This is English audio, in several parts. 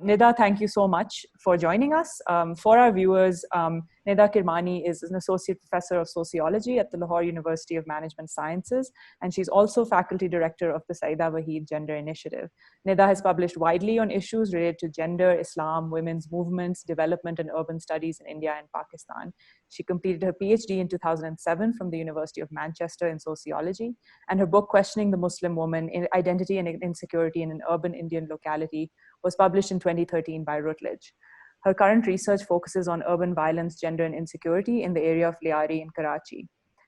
Nida, thank you so much for joining us. For our viewers, Nida Kirmani is an associate professor of sociology at the Lahore University of Management Sciences, and she's also faculty director of the Saida Waheed Gender Initiative. Nida has published widely on issues related to gender, Islam, women's movements, development, and urban studies in India and Pakistan. She completed her PhD in 2007 from the University of Manchester in sociology, and her book, Questioning the Muslim Woman, Identity and Insecurity in an Urban Indian Locality, was published in 2013 by Routledge. Her current research focuses on urban violence, gender, and insecurity in the area of Lyari in Karachi.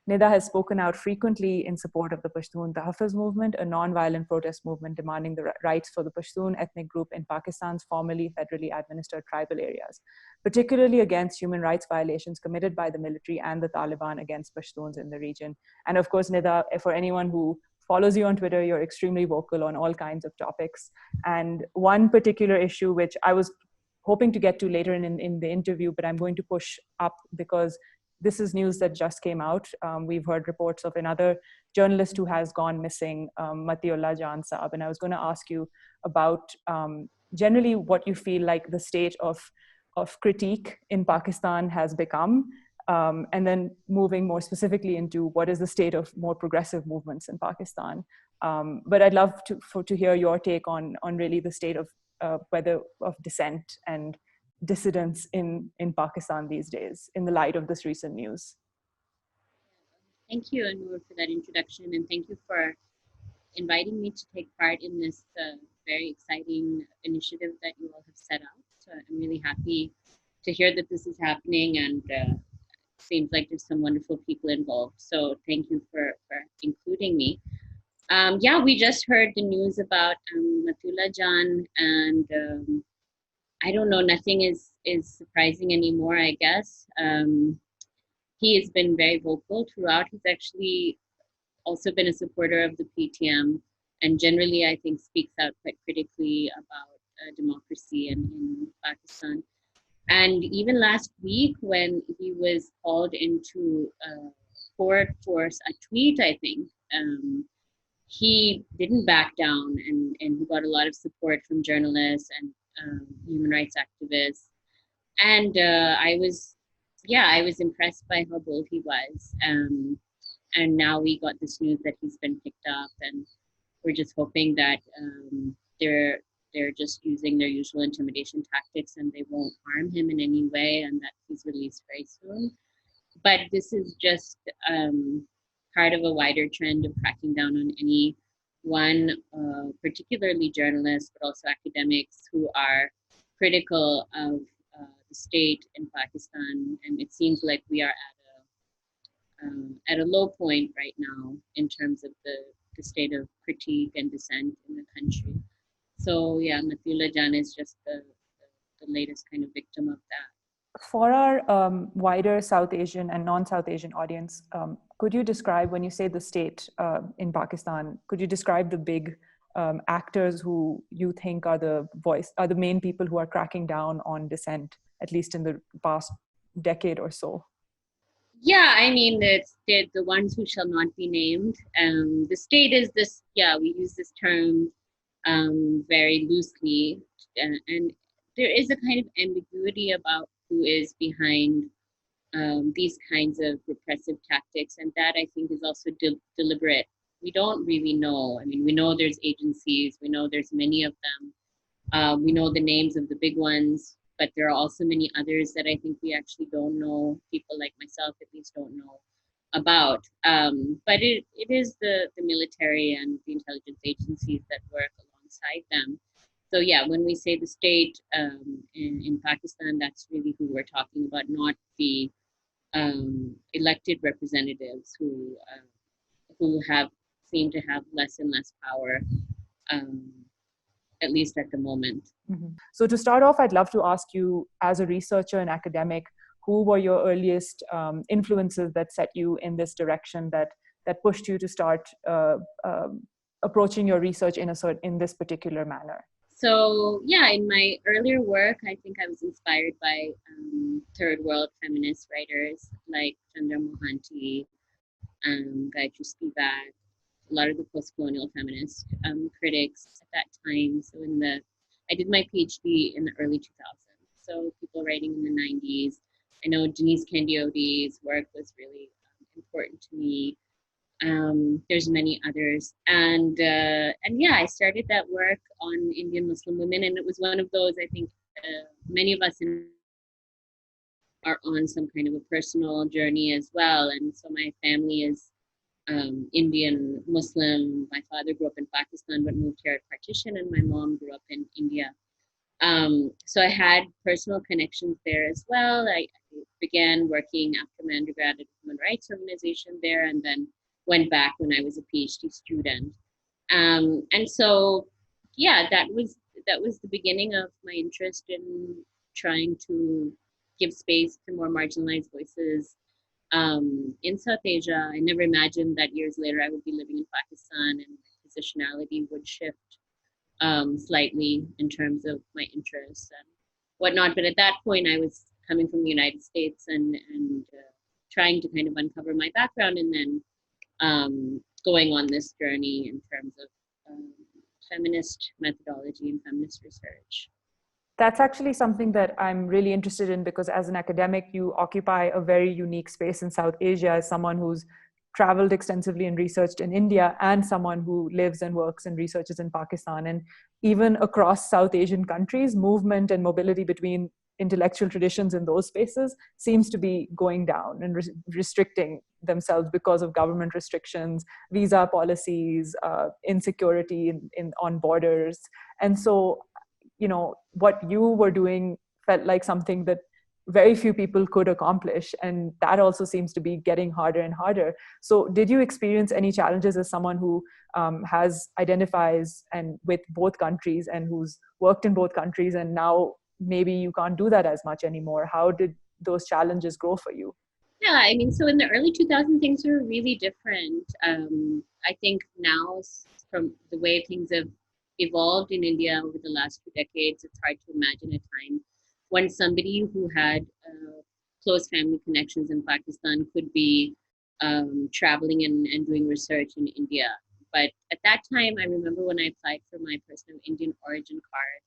Nida has spoken out frequently in support of the Pashtun Tahaffuz movement, a non-violent protest movement demanding the rights for the Pashtun ethnic group in Pakistan's formerly federally administered tribal areas, particularly against human rights violations committed by the military and the Taliban against Pashtuns in the region. And of course, Nida, for anyone who follows you on Twitter, you're extremely vocal on all kinds of topics. And one particular issue, which I was hoping to get to later in the interview, but I'm going to push up because this is news that just came out. We've heard reports of another journalist who has gone missing, Matiullah Jan Saab. And I was going to ask you about generally what you feel like the state of critique in Pakistan has become, and then moving more specifically into what is the state of more progressive movements in Pakistan. But I'd love to hear your take on really the state of whether of dissent and dissidents in Pakistan these days in the light of this recent news. Thank you, Nur, for that introduction, and thank you for inviting me to take part in this very exciting initiative that you all have set out. So I'm really happy to hear that this is happening, and seems like there's some wonderful people involved. So thank you for including me. Yeah, we just heard the news about Matiullah Jan, and I don't know, nothing is surprising anymore, I guess. He has been very vocal throughout. He's actually also been a supporter of the PTM, and generally, I think, speaks out quite critically about democracy in Pakistan. And even last week, when he was called into court for a tweet, I think, he didn't back down, and he got a lot of support from journalists and human rights activists. And I was impressed by how bold he was. And now we got this news that he's been picked up, and we're just hoping that they're just using their usual intimidation tactics and they won't harm him in any way, and that he's released very soon. But this is just part of a wider trend of cracking down on anyone, particularly journalists, but also academics who are critical of the state in Pakistan. And it seems like we are at a low point right now in terms of the state of critique and dissent in the country. So yeah, Matiullah Jan is just the latest kind of victim of that. For our wider South Asian and non-South Asian audience, could you describe, when you say the state in Pakistan, could you describe the big actors who you think are the main people who are cracking down on dissent, at least in the past decade or so? Yeah, I mean, the ones who shall not be named. The state is this, yeah, we use this term very loosely, and there is a kind of ambiguity about who is behind these kinds of repressive tactics, and that I think is also deliberate. We don't really know. I mean, we know there's agencies, we know there's many of them, we know the names of the big ones, but there are also many others that I think we actually don't know. People like myself at least don't know about. But it is the military and the intelligence agencies that work alongside them. So yeah, when we say the state in Pakistan, that's really who we're talking about, not the elected representatives who seem to have less and less power, at least at the moment. Mm-hmm. So to start off, I'd love to ask you, as a researcher and academic, who were your earliest influences that set you in this direction, that pushed you to start approaching your research in this particular manner? So yeah, in my earlier work, I think I was inspired by third world feminist writers like Chandra Mohanty, Gayatri Spivak, a lot of the post-colonial feminist critics at that time. So in the I did my PhD in the early 2000s. So people writing in the 90s. I know Denise Candioti's work was really important to me. There's many others, and yeah, I started that work on Indian Muslim women, and it was one of those. I think many of us are on some kind of a personal journey as well, and so my family is Indian Muslim. My father grew up in Pakistan but moved here at partition, and my mom grew up in India. So I had personal connections there as well. I began working after my undergrad at a human rights organization there, and then went back when I was a PhD student. And so, yeah, that was the beginning of my interest in trying to give space to more marginalized voices in South Asia. I never imagined that years later I would be living in Pakistan and my positionality would shift slightly in terms of my interests and whatnot. But at that point, I was coming from the United States and trying to kind of uncover my background, and then going on this journey in terms of feminist methodology and feminist research. That's actually something that I'm really interested in, because as an academic, you occupy a very unique space in South Asia as someone who's traveled extensively and researched in India, and someone who lives and works and researches in Pakistan. And even across South Asian countries, movement and mobility between intellectual traditions in those spaces seems to be going down and restricting themselves because of government restrictions, visa policies, insecurity on borders. And so, what you were doing felt like something that very few people could accomplish, and that also seems to be getting harder and harder. So did you experience any challenges as someone who identifies and with both countries and who's worked in both countries, and now maybe you can't do that as much anymore? How did those challenges grow for you? Yeah, I mean, so in the early 2000s, things were really different. I think now, from the way things have evolved in India over the last 2 decades, it's hard to imagine a time when somebody who had close family connections in Pakistan could be traveling and doing research in India. But at that time, I remember when I applied for my personal Indian origin card,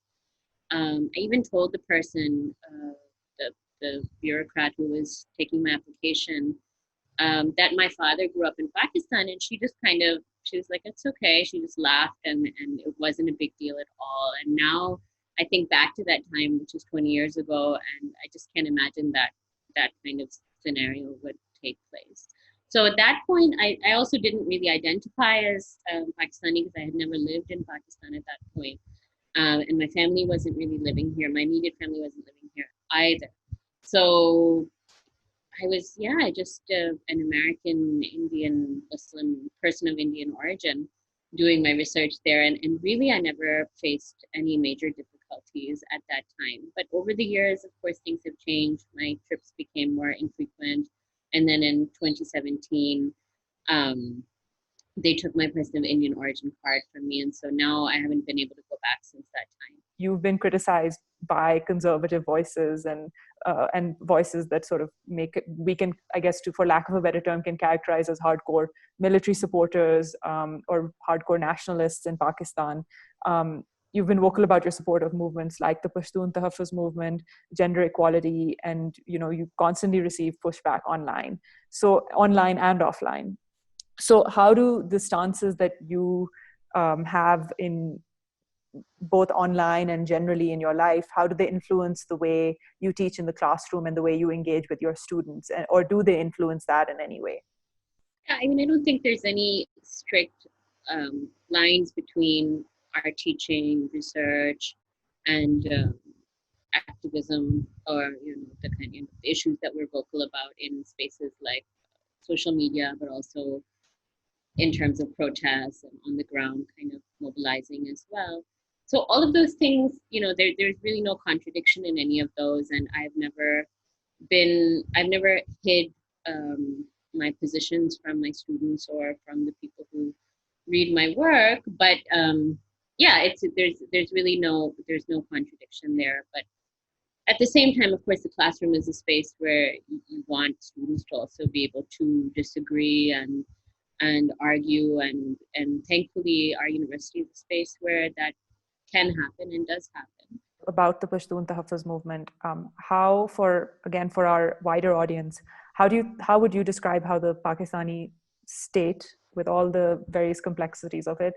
I even told the person, the bureaucrat who was taking my application, that my father grew up in Pakistan, and she was like, it's okay. She just laughed, and it wasn't a big deal at all. And now I think back to that time, which is 20 years ago, and I just can't imagine that kind of scenario would take place. So at that point, I also didn't really identify as Pakistani, because I had never lived in Pakistan at that point. And my family wasn't really living here. My immediate family wasn't living here either. So I was, just an American Indian Muslim person of Indian origin doing my research there. And really, I never faced any major difficulties at that time. But over the years, of course, things have changed. My trips became more infrequent. And then in 2017, they took my person of Indian origin card from me. And so now I haven't been able to go back since that time. You've been criticized by conservative voices and voices that sort of we can, I guess, for lack of a better term, can characterize as hardcore military supporters or hardcore nationalists in Pakistan. You've been vocal about your support of movements like the Pashtun Tahaffuz movement, gender equality, and you constantly receive pushback online and offline. So how do the stances that you have in both online and generally in your life, how do they influence the way you teach in the classroom and the way you engage with your students? Or do they influence that in any way? Yeah, I mean, I don't think there's any strict lines between our teaching, research, and activism, or the kind of issues that we're vocal about in spaces like social media, but also in terms of protests and on the ground kind of mobilizing as well. So all of those things, there's really no contradiction in any of those. And I've never hid my positions from my students or from the people who read my work. But there's really no contradiction there. But at the same time, of course, the classroom is a space where you want students to also be able to disagree and argue, and thankfully our university is a space where that can happen and does happen. About the Pashtun Tahaffuz movement, how, for our wider audience, how would you describe how the Pakistani state, with all the various complexities of it,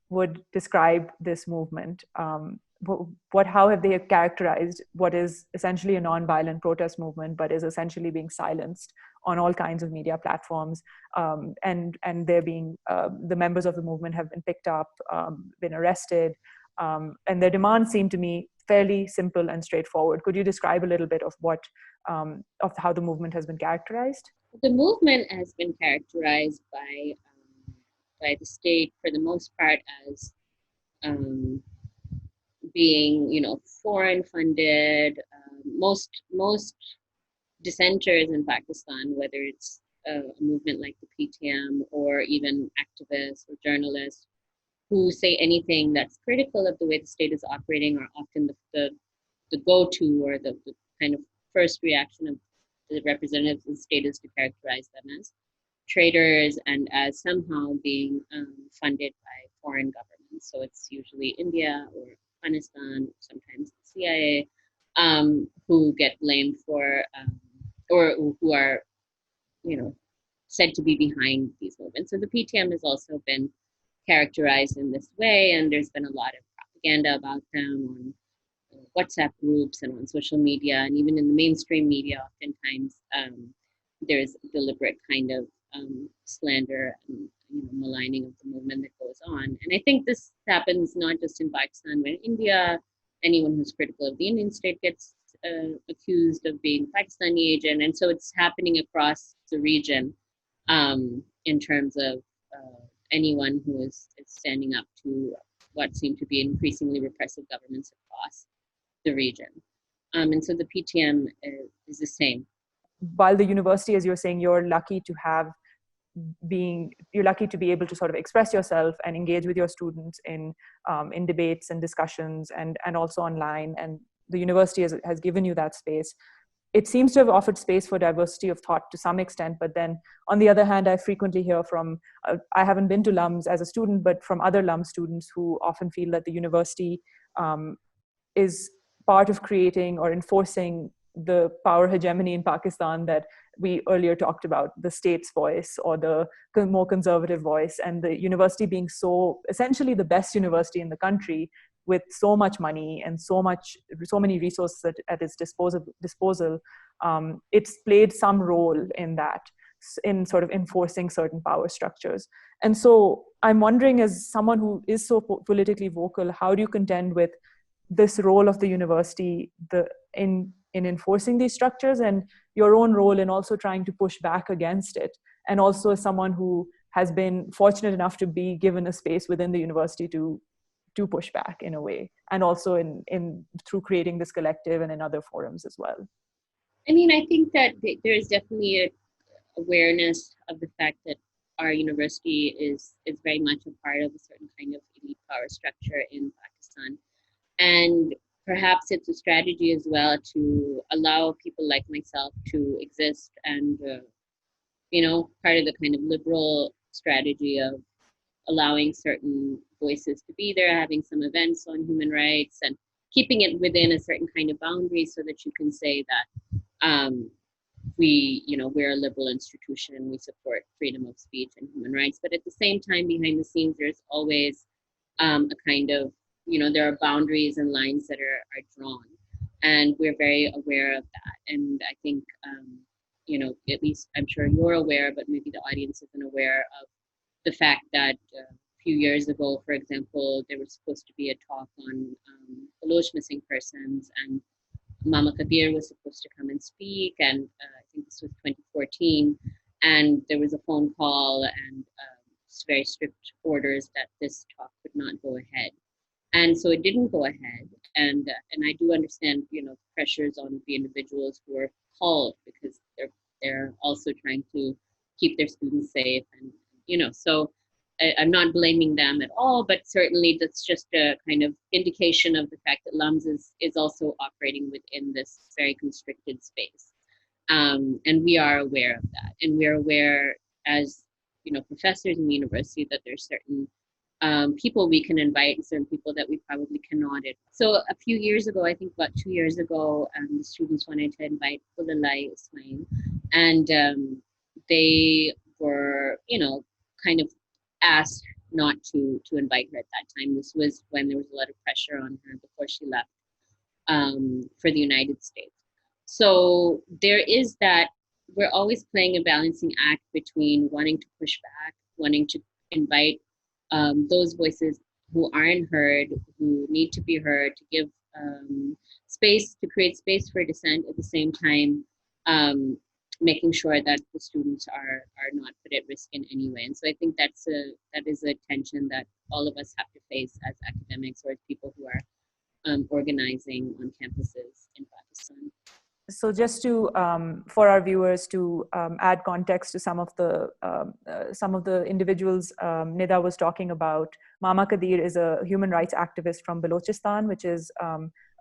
would describe this movement? How have they characterized what is essentially a non-violent protest movement, but is essentially being silenced on all kinds of media platforms, and they're being the members of the movement have been picked up, been arrested, and their demands seem to me fairly simple and straightforward. Could you describe a little bit of of how the movement has been characterized? The movement has been characterized by the state for the most part as being, foreign funded. Most dissenters in Pakistan, whether it's a movement like the PTM or even activists or journalists who say anything that's critical of the way the state is operating, are often the go-to or the kind of first reaction of the representatives of the state is to characterize them as traitors and as somehow being funded by foreign governments. So it's usually India or Afghanistan, sometimes the CIA, who get blamed for, or who are, said to be behind these movements. So the PTM has also been characterized in this way, and there's been a lot of propaganda about them on WhatsApp groups and on social media, and even in the mainstream media, oftentimes there's deliberate kind of slander and maligning of the movement that goes on. And I think this happens not just in Pakistan, but in India. Anyone who's critical of the Indian state gets accused of being a Pakistani agent, and so it's happening across the region in terms of anyone who is standing up to what seem to be increasingly repressive governments across the region. And so the PTM is the same. While the university, as you're saying, you're lucky to be able to sort of express yourself and engage with your students in debates and discussions and also online, and the university has given you that space. It seems to have offered space for diversity of thought to some extent, but then on the other hand, I frequently hear from, I haven't been to LUMS as a student, but from other LUMS students who often feel that the university is part of creating or enforcing the power hegemony in Pakistan that we earlier talked about, the state's voice or the more conservative voice, and the university being so essentially the best university in the country with so much money and so many resources at its disposal. It's played some role in that, in sort of enforcing certain power structures. And so I'm wondering, as someone who is so politically vocal, how do you contend with this role of the university in enforcing these structures, and your own role in also trying to push back against it, and also as someone who has been fortunate enough to be given a space within the university to push back in a way, and also in through creating this collective and in other forums as well? I mean, I think that there is definitely an awareness of the fact that our university is very much a part of a certain kind of elite power structure in Pakistan. And perhaps it's a strategy as well to allow people like myself to exist and, part of the kind of liberal strategy of allowing certain voices to be there, having some events on human rights and keeping it within a certain kind of boundary so that you can say that we're a liberal institution and we support freedom of speech and human rights. But at the same time, behind the scenes, there's always a kind of, there are boundaries and lines that are drawn. And we're very aware of that. And I think, at least I'm sure you're aware, but maybe the audience isn't aware of the fact that a few years ago, for example, there was supposed to be a talk on Baloch missing persons, and Mama Kabir was supposed to come and speak, and I think this was 2014, and there was a phone call and very strict orders that this talk could not go ahead. And so it didn't go ahead, and I do understand, pressures on the individuals who are called, because they're also trying to keep their students safe, and so I'm not blaming them at all, but certainly that's just a kind of indication of the fact that LUMS is also operating within this very constricted space, and we are aware of that, and we're aware as professors in the university that there's certain people we can invite and certain people that we probably cannot. So a few years ago, I think about 2 years ago, the students wanted to invite Pulalai Ismail, and they were, kind of asked not to invite her at that time. This was when there was a lot of pressure on her before she left for the United States. So there is that, we're always playing a balancing act between wanting to push back, wanting to invite those voices who aren't heard, who need to be heard, to give space, to create space for dissent, at the same time making sure that the students are not put at risk in any way. And so I think that is a tension that all of us have to face as academics or as people who are organizing on campuses in Pakistan. So just to, for our viewers, to add context to some of the individuals Nida was talking about, Mama Kadir is a human rights activist from Balochistan, which is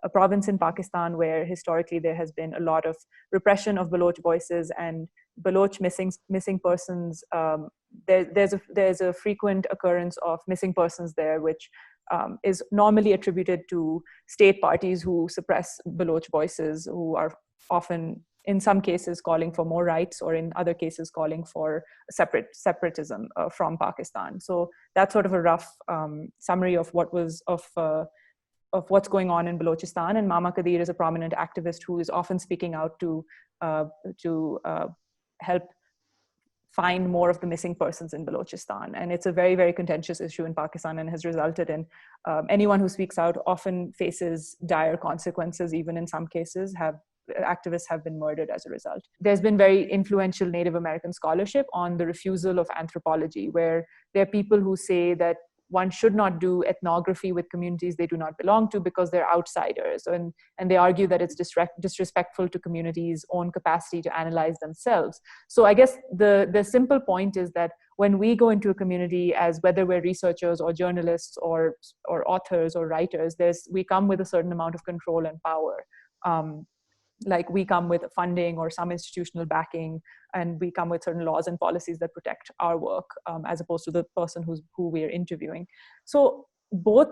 a province in Pakistan where historically there has been a lot of repression of Baloch voices and Baloch missing persons. There's a frequent occurrence of missing persons there, which is normally attributed to state parties who suppress Baloch voices, who are often, in some cases, calling for more rights, or in other cases, calling for separatism from Pakistan. So that's sort of a rough summary of what's going on in Balochistan. And Mama Kadir is a prominent activist who is often speaking out to help find more of the missing persons in Balochistan. And it's a very, very contentious issue in Pakistan, and has resulted in anyone who speaks out often faces dire consequences. Even in some cases, activists have been murdered as a result. There's been very influential Native American scholarship on the refusal of anthropology, where there are people who say that one should not do ethnography with communities they do not belong to because they're outsiders. And they argue that it's disrespectful to communities' own capacity to analyze themselves. So I guess the simple point is that when we go into a community, as whether we're researchers or journalists or authors or writers, we come with a certain amount of control and power. Like we come with funding or some institutional backing, and we come with certain laws and policies that protect our work, as opposed to the person who we're interviewing. So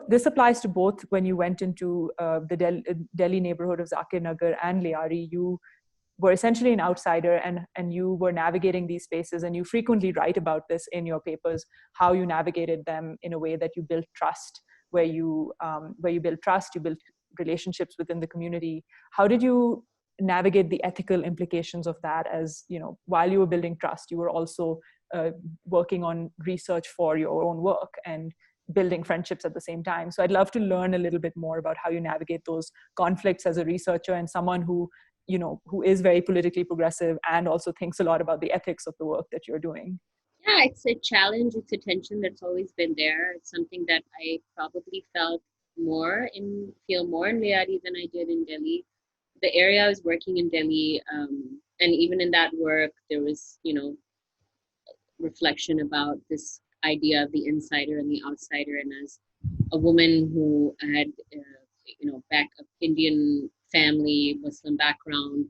this applies to both when you went into the Delhi neighborhood of Zakir Nagar and Lyari. You were essentially an outsider, and you were navigating these spaces, and you frequently write about this in your papers, how you navigated them in a way that you built trust, where you build trust, you build relationships within the community. How did you navigate the ethical implications of that? As while you were building trust, you were also working on research for your own work and building friendships at the same time. So I'd love to learn a little bit more about how you navigate those conflicts as a researcher and someone who is very politically progressive and also thinks a lot about the ethics of the work that you're doing. Yeah, it's a challenge. It's a tension that's always been there. It's something that I probably feel more in Lyari than I did in Delhi. The area I was working in Delhi, and even in that work, there was, reflection about this idea of the insider and the outsider. And as a woman who had, back of Indian family, Muslim background,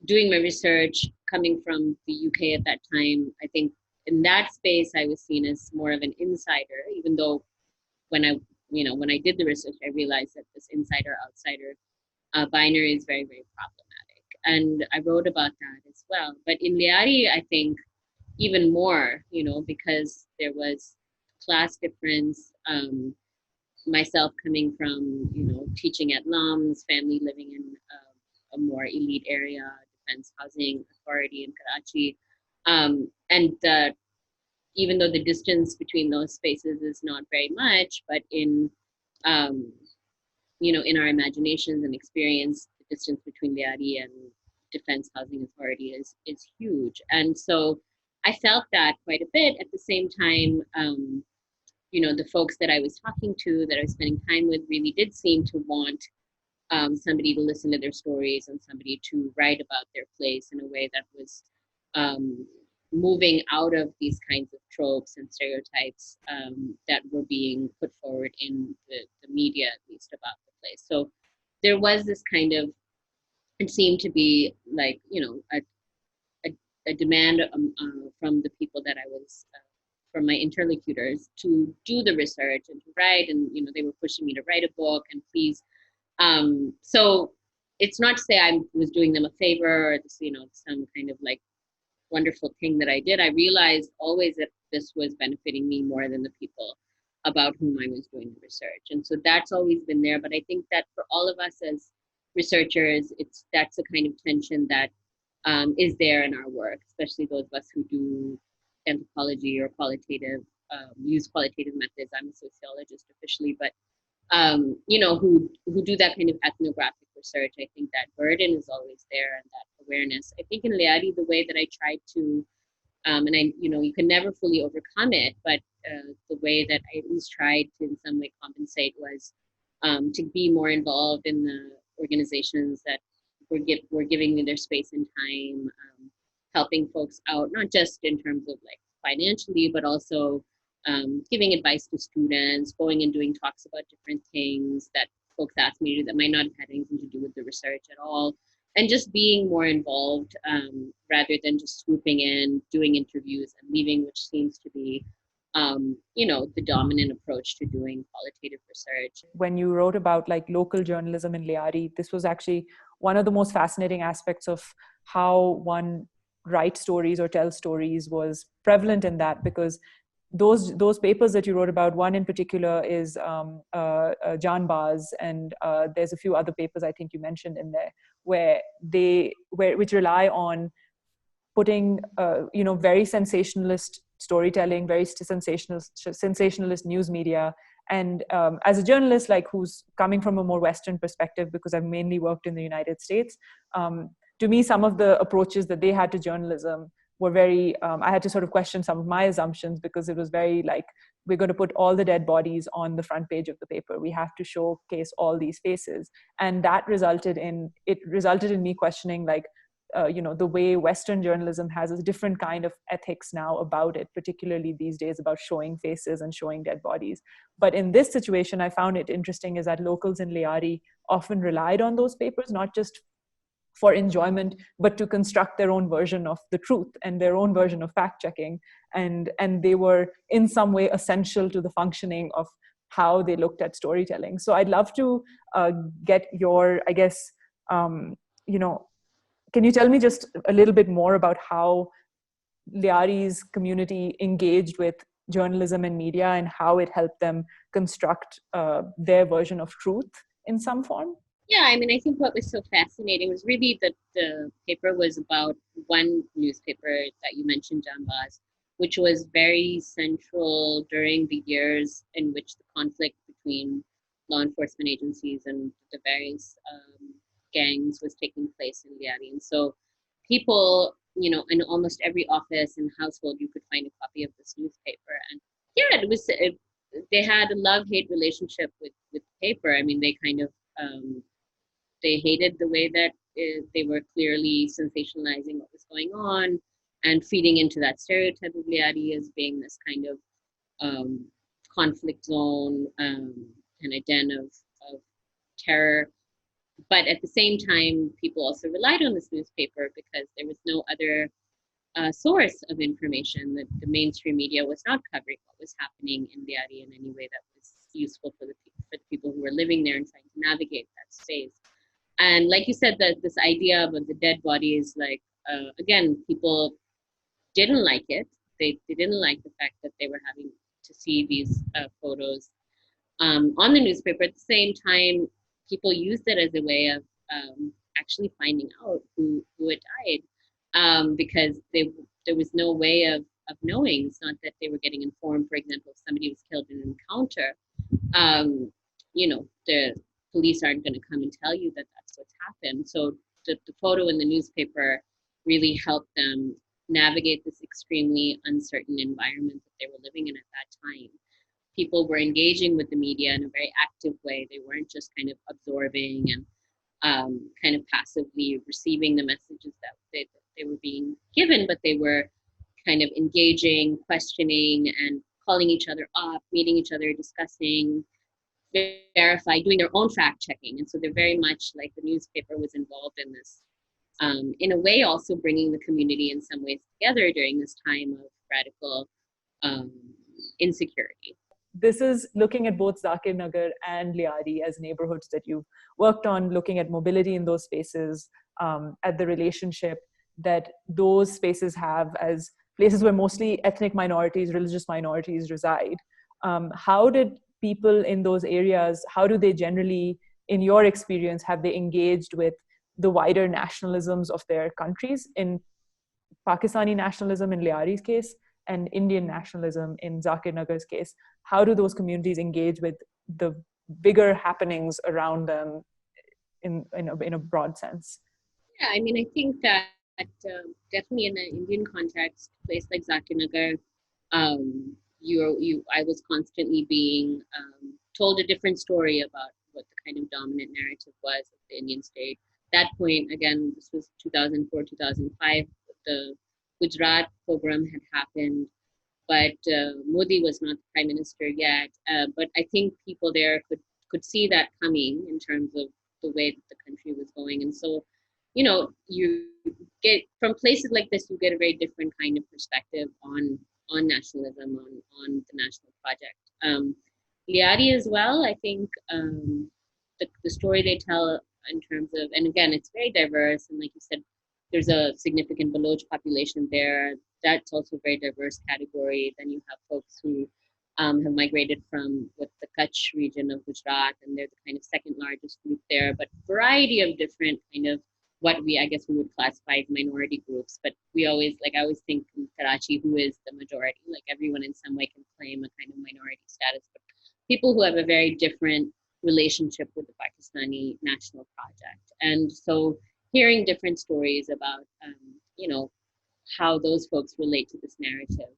doing my research, coming from the UK at that time, I think in that space, I was seen as more of an insider, even though when I did the research, I realized that this insider-outsider binary is very, very problematic. And I wrote about that as well. But in Lyari, I think even more, because there was class difference, myself coming from, teaching at LAMS, family living in a more elite area, Defense Housing Authority in Karachi. And even though the distance between those spaces is not very much, but in our imaginations and experience, the distance between Lyari and Defense Housing Authority is huge. And so I felt that quite a bit. At the same time, the folks that I was talking to, that I was spending time with, really did seem to want somebody to listen to their stories and somebody to write about their place in a way that was moving out of these kinds of tropes and stereotypes that were being put forward in the media, at least, about the place. So there was this kind of, it seemed to be like, a demand from the people that I was from my interlocutors to do the research and to write, and they were pushing me to write a book and please. So it's not to say I was doing them a favor or this, some kind of like wonderful thing that I did. I realized always that this was benefiting me more than the people about whom I was doing the research. And so that's always been there. But I think that for all of us as researchers, that's a kind of tension that is there in our work, especially those of us who do anthropology or qualitative, use qualitative methods. I'm a sociologist officially, but who do that kind of ethnographic research. I think that burden is always there and that awareness. I think in Lyari, the way that I tried to, and you can never fully overcome it, but the way that I at least tried to in some way compensate was to be more involved in the organizations that were giving me their space and time, helping folks out, not just in terms of like financially, but also giving advice to students, going and doing talks about different things that folks asked me to do that might not have had anything to do with the research at all, and just being more involved rather than just swooping in, doing interviews and leaving, which seems to be the dominant approach to doing qualitative research. When you wrote about like local journalism in Lyari, this was actually one of the most fascinating aspects of how one writes stories or tells stories was prevalent in that, because those papers that you wrote about, one in particular is Jan Baz, and there's a few other papers I think you mentioned in there which rely on putting very sensationalist storytelling, very sensationalist news media. And as a journalist, like who's coming from a more Western perspective, because I've mainly worked in the United States, to me, some of the approaches that they had to journalism were very, I had to sort of question some of my assumptions, because it was very like, we're going to put all the dead bodies on the front page of the paper. We have to showcase all these faces. And that resulted in me questioning like, the way Western journalism has a different kind of ethics now about it, particularly these days, about showing faces and showing dead bodies. But in this situation, I found it interesting is that locals in Lyari often relied on those papers, not just for enjoyment, but to construct their own version of the truth and their own version of fact checking. And they were in some way essential to the functioning of how they looked at storytelling. So I'd love to get your, I guess, can you tell me just a little bit more about how Lyari's community engaged with journalism and media and how it helped them construct their version of truth in some form? Yeah, I mean, I think what was so fascinating was really that the paper was about one newspaper that you mentioned, Jan Baz, which was very central during the years in which the conflict between law enforcement agencies and the various gangs was taking place in Lyari. And so people, in almost every office and household, you could find a copy of this newspaper. And yeah, they had a love-hate relationship with paper. I mean, they kind of, they hated the way that they were clearly sensationalizing what was going on and feeding into that stereotype of Lyari as being this kind of conflict zone and a den of terror. But at the same time, people also relied on this newspaper because there was no other source of information. That the mainstream media was not covering what was happening in Lyari in any way that was useful for the people who were living there and trying to navigate that space. And like you said, that this idea about the dead bodies, like, again, people didn't like it. They didn't like the fact that they were having to see these photos on the newspaper. At the same time, people used it as a way of actually finding out who had died, because there was no way of knowing. It's not that they were getting informed, for example, if somebody was killed in an encounter, the police aren't going to come and tell you that that's what's happened. So the photo in the newspaper really helped them navigate this extremely uncertain environment that they were living in at that time. People were engaging with the media in a very active way. They weren't just kind of absorbing and kind of passively receiving the messages that they were being given, but they were kind of engaging, questioning, and calling each other up, meeting each other, discussing, verify, doing their own fact checking. And so they're very much like the newspaper was involved in this, in a way also bringing the community in some ways together during this time of radical um, insecurity. This is looking at both Zakir Nagar and Lyari as neighborhoods that you've worked on, looking at mobility in those spaces, at the relationship that those spaces have as places where mostly ethnic minorities, religious minorities reside. How did people in those areas, how do they generally, in your experience, have they engaged with the wider nationalisms of their countries? In Pakistani nationalism in Lyari's case, and Indian nationalism in Zakir Nagar's case, how do those communities engage with the bigger happenings around them in a broad sense? Yeah, I mean, I think that definitely in the Indian context, a place like Zakir Nagar, I was constantly being told a different story about what the kind of dominant narrative was of the Indian state. That point, again, this was 2004, 2005. The Gujarat program had happened, but Modi was not the prime minister yet. But I think people there could see that coming in terms of the way that the country was going, and so, you get from places like this, you get a very different kind of perspective on nationalism, on the national project. Lyari as well, I think the story they tell in terms of, and again, it's very diverse, and like you said, there's a significant Baloch population there. That's also a very diverse category. Then you have folks who have migrated from the Kutch region of Gujarat, and they're the kind of second largest group there, but variety of different kind of what I guess we would classify as minority groups. But I always think in Karachi, who is the majority? Like everyone in some way can claim a kind of minority status, but people who have a very different relationship with the Pakistani national project. And so hearing different stories about, how those folks relate to this narrative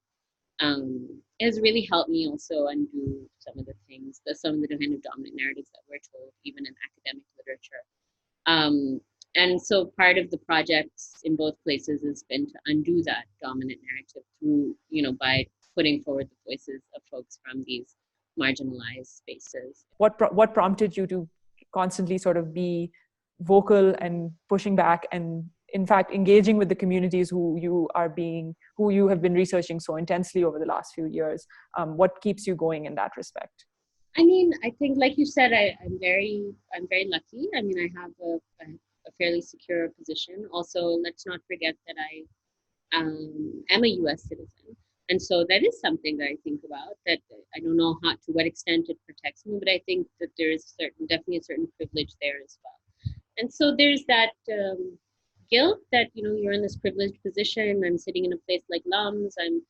has really helped me also undo some of the kind of dominant narratives that we're told, even in academic literature. And so part of the projects in both places has been to undo that dominant narrative through, by putting forward the voices of folks from these marginalized spaces. What prompted you to constantly sort of be vocal and pushing back and in fact engaging with the communities who you have been researching so intensely over the last few years? What keeps you going in that respect? I mean, I think, like you said, I'm very lucky. I mean, I have a fairly secure position. Also, let's not forget that I am a U.S. citizen, and so that is something that I think about. That I don't know to what extent it protects me, but I think that there is definitely a certain privilege there as well. And so there's that guilt that you're in this privileged position. I'm sitting in a place like Lums. I'm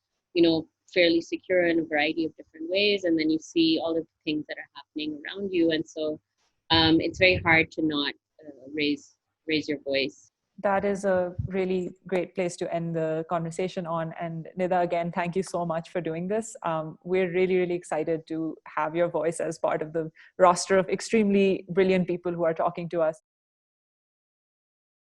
fairly secure in a variety of different ways, and then you see all of the things that are happening around you, and so it's very hard to not raise your voice. That is a really great place to end the conversation on. And Nida, again, thank you so much for doing this. We're really, really excited to have your voice as part of the roster of extremely brilliant people who are talking to us.